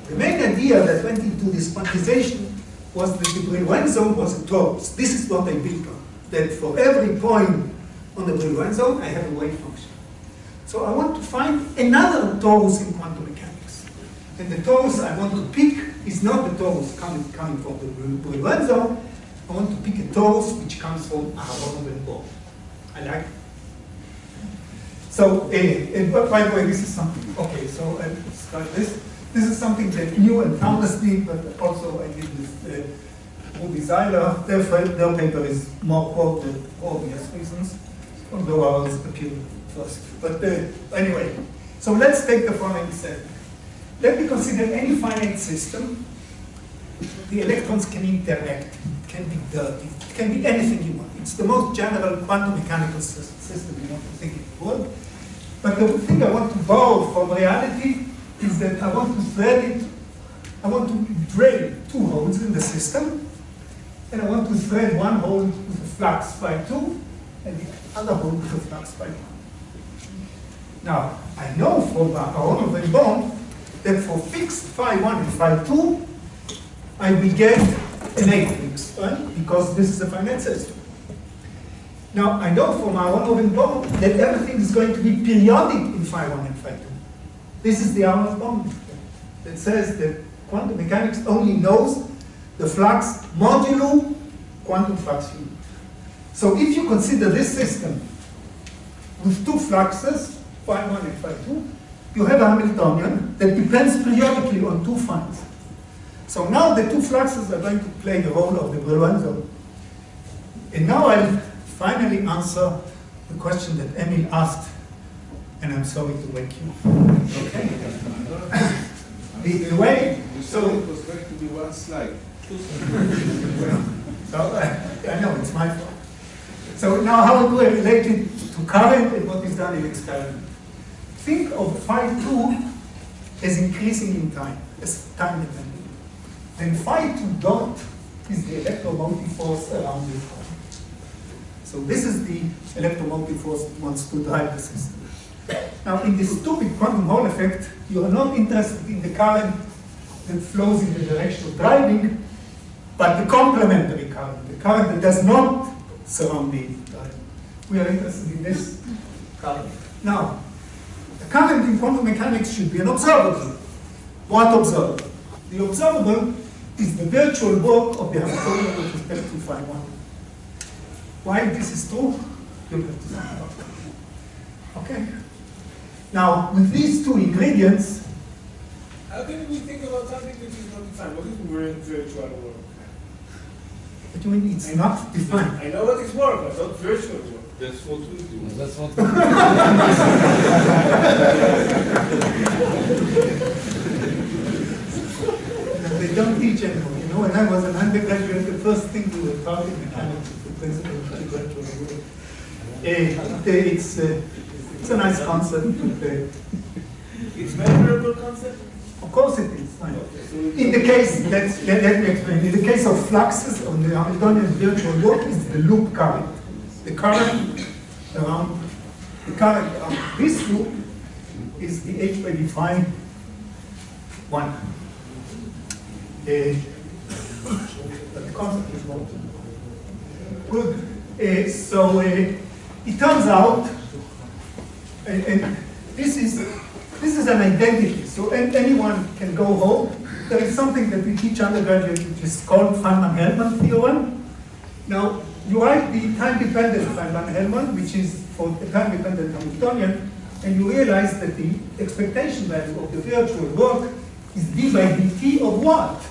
Speaker 2: The main idea that went into this quantization was that the Brillouin zone was a torus. This is what I built on. That for every point on the Brillouin zone, I have a wave function. So I want to find another torus in quantum mechanics. And the torus I want to pick is not the torus coming from the Brillouin zone. I want to pick a torus which comes from Aharonov and Bloch. I like it. So, and by the way, this is something. Okay, so I'll start this. This is something that you and Thouless did, but also I did with Ruby Zeiler. Their paper is more quoted for obvious reasons, although ours appeared first. But anyway, so let's take the following set. Let me consider any finite system. The electrons can interact. It can be dirty. It can be anything you want. It's the most general quantum mechanical system you want to think in the world. But the thing I want to borrow from reality is that I want to thread it, I want to drill 2 holes in the system, and I want to thread one hole with a flux by 2, and the other hole with a flux by 1. Now, I know from Aharonov and Bloch that for fixed phi 1 and phi 2, I will get a matrix, right? Because this is a finite system. Now, I know from Aharonov and Bloch that everything is going to be periodic in phi 1 and phi 2. This is the Aharonov boundary that says that quantum mechanics only knows the flux modulo quantum flux unit. So if you consider this system with 2 fluxes, phi 1 and phi 2, you have a Hamiltonian that depends periodically on 2 phis. So now the 2 fluxes are going to play the role of the Brillouin zone. And now I'll finally answer the question that Emil asked, and I'm sorry to wake you. Okay? the way,
Speaker 4: so it was going to be 1 slide.
Speaker 2: So I know it's my fault. So now how do I relate it to current and what is done in experiment? Think of phi 2 as increasing in time, as time dependent. Then phi 2 dot is the electromotive force around the atom. So this is the electromotive force that wants to drive the system. Now, in this stupid quantum Hall effect, you are not interested in the current that flows in the direction of driving, but the complementary current, the current that does not surround the driving. We are interested in this current. Now, the current in quantum mechanics should be an observable. What observable? The observable is the virtual work of the Hamiltonian with respect to phi 1. Why this is true? You have to think about it. Okay? Now, with these 2 ingredients,
Speaker 1: how can we think about something which is not defined? What is virtual work?
Speaker 2: What do you mean it's not defined?
Speaker 1: I know what is work, but not virtual work.
Speaker 4: That's what we do.
Speaker 9: That's what
Speaker 2: They don't teach anymore. You know, when I was an undergraduate, the first thing we were taught in mechanics was the principle of virtual work. It's a nice concept. But,
Speaker 1: It's measurable concept?
Speaker 2: of course it is. In the case, let me explain. In the case of fluxes on the Hamiltonian virtual work, is the loop current. The current around this loop is the H by d phi 1. But the concept is not good. So it turns out, and this is an identity. So anyone can go home. There is something that we teach undergraduates which is called Feynman-Helman theorem. Now, you write the time-dependent Feynman-Helman, which is for the time-dependent Hamiltonian, and you realize that the expectation value of the virtual work is d by dt of what?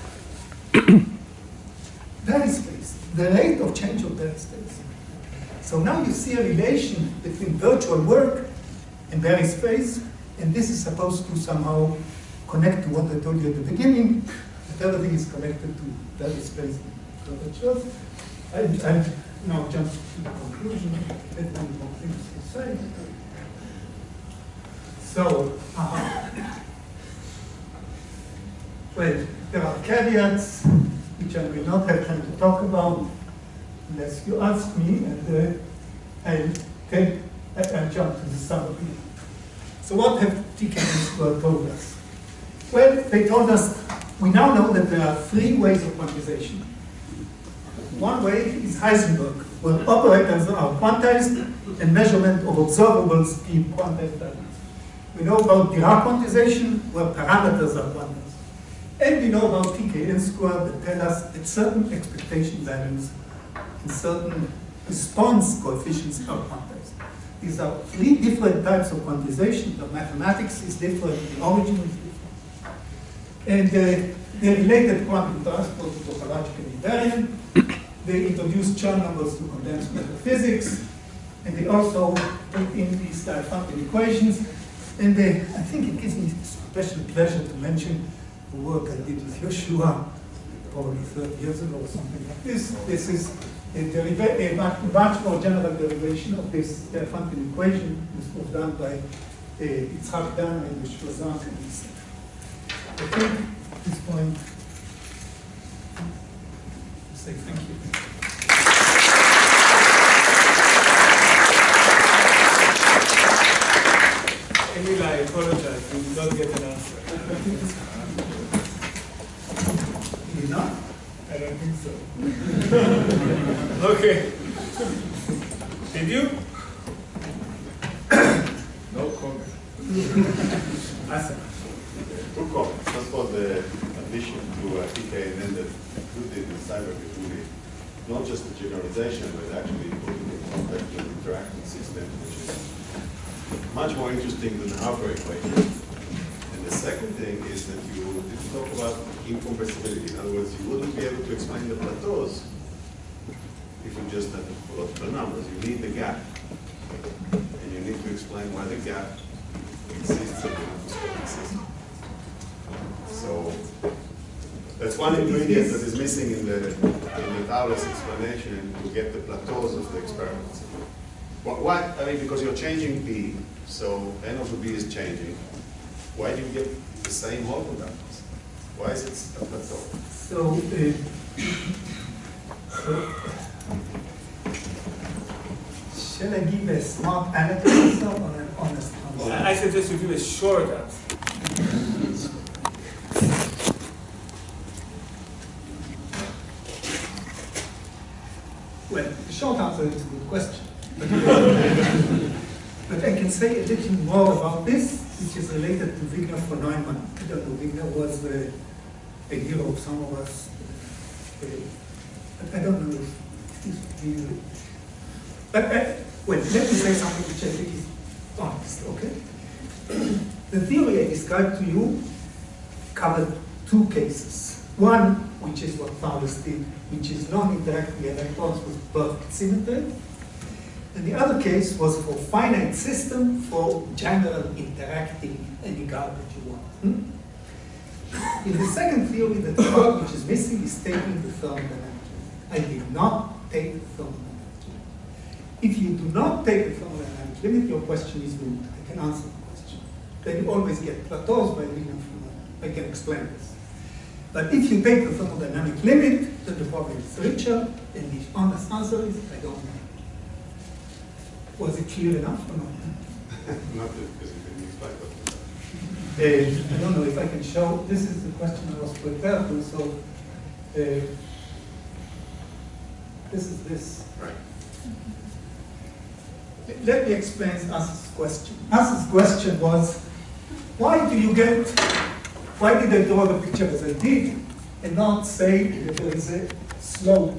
Speaker 2: Vary space, the rate of change of vary space. So now you see a relation between virtual work and vary space, and this is supposed to somehow connect to what I told you at the beginning, that everything is connected to vary space and curvatures. And now jump to the conclusion. Let me more things to say. So, well, there are caveats which I will not have time to talk about unless you ask me, and I'll jump to the summary. So what have TK and told us? Well, they told us we now know that there are 3 ways of quantization. One way is Heisenberg, where operators are quantized and measurement of observables give quantized values. We know about Dirac quantization, where parameters are quantized. And we know about TKN squared that tell us that certain expectation values and certain response coefficients are quantized. These are 3 different types of quantization. The mathematics is different, the origin is different. And the related quantum transport to topological invariant. They introduced Chern numbers to condensed matter physics, and they also put in these Diophantine equations. And I think it gives me special pleasure to mention the work I did with Yoshua probably 30 years ago or something like this. This is a much more general derivation of this Diophantine equation. This was done by Yitzhak Dan and Yoshua Zahn and himself. I think at this point, I'll say thank you.
Speaker 1: Emil, I apologize. We did not get an answer.
Speaker 2: Did you not?
Speaker 1: I don't think so. Okay. Did you?
Speaker 4: No comment.
Speaker 1: Awesome.
Speaker 10: Two comments. First of all, the addition to TK and then the included in cyber between not just the generalization, but actually putting it in context with the interacting system, which is much more interesting than the hardware equation. And the second thing is that you didn't talk about incompressibility. In other words, you wouldn't be able to explain the plateaus if you just had the topological numbers. You need the gap. And you need to explain why the gap exists in the macroscopic system. So that's one ingredient that is missing in the Thouless explanation to get the plateaus of the experiments. Well, why? I mean, because you're changing P, so N over B is changing. Why do you get the same Hall conductance? Why is it a plateau?
Speaker 2: So, shall I give a smart answer or an honest answer?
Speaker 1: I suggest you give a short answer.
Speaker 2: Well, the short answer is a good question. But I can say a little more about this, which is related to Wigner von Neumann. I don't know, Wigner was a hero of some of us. But I don't know if he... But, well, let me say something which I think is honest, okay? The theory I described to you covered 2 cases. One which is what Thouless did, which is non-interacting electrons with perfect symmetry. And the other case was for finite system for general interacting any garbage you want. In the second theory, the part which is missing is taking the thermodynamic limit. I did not take the thermodynamic limit. If you do not take the thermodynamic limit, your question is moot. I can answer the question. Then you always get plateaus by linear phenomena. I can explain this. But if you take the thermodynamic limit, then the problem is richer, and the honest answer is, I don't know. Was it clear enough or not?
Speaker 3: Not because you didn't explain that.
Speaker 2: I don't know if I can show. This is the question I was prepared to, so this is this.
Speaker 3: Right.
Speaker 2: Let me explain As's question. As's question was, why did I draw the picture as I did, and not say that there is a slope,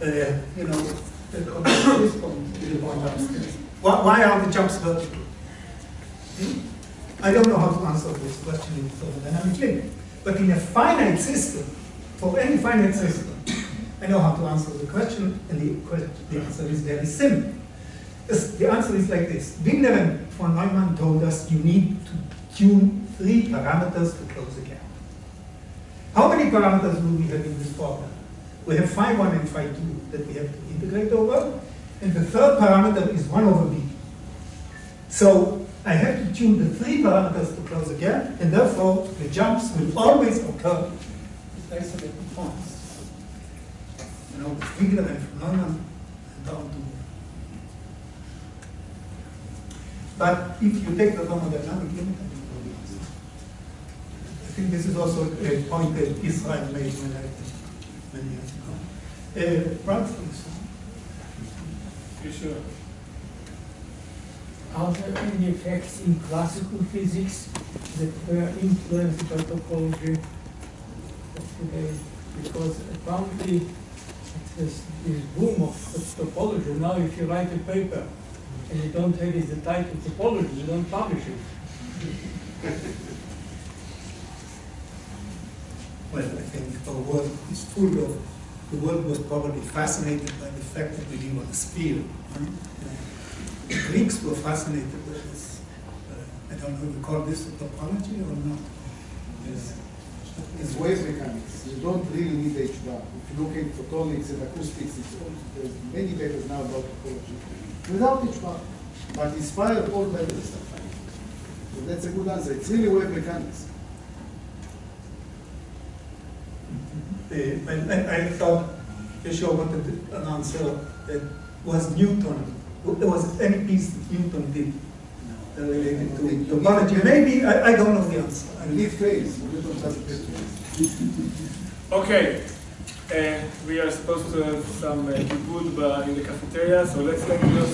Speaker 2: that connects this point to the point upstairs? Why are the jumps vertical? I don't know how to answer this question in thermodynamic limit. But in a finite system, for any finite system, I know how to answer the question, and the answer is very simple. The answer is like this. Wigner and von Neumann told us you need to tune 3 parameters to close a gap. How many parameters do we have in this problem? We have phi 1 and phi 2 that we have to integrate over, and the third parameter is 1 over b. So I have to tune the 3 parameters to close a gap, and therefore the jumps will always occur with isolated points. Wigner and von Neumann and down to. But if you take the thermodynamic limit, I think this is also a point that Israel made when I many years ago. Brad, please.
Speaker 1: You sure?
Speaker 6: Are there any effects in classical physics that were influenced by topology of today? Because apparently there's this boom of topology. Now if you write a paper and you don't have the title topology, you don't publish it.
Speaker 2: Well, I think our world is full of, the world was probably fascinated by the fact that we live on a sphere. The Greeks were fascinated by this. I don't know if you call this a topology or not.
Speaker 9: Yes. It's wave mechanics. You don't really need H-bar. If you look at photonics and acoustics, there's many papers now about topology without H-bar, but inspired all by this stuff. So that's a good answer. It's really wave mechanics.
Speaker 2: I thought Yeshua wanted an answer that was Newton. There was any piece that Newton did related to topology. Maybe, I don't know the answer.
Speaker 9: Leaf phase. Newton doesn't phase.
Speaker 1: Okay. We are supposed to have some food in the cafeteria, so let's take those.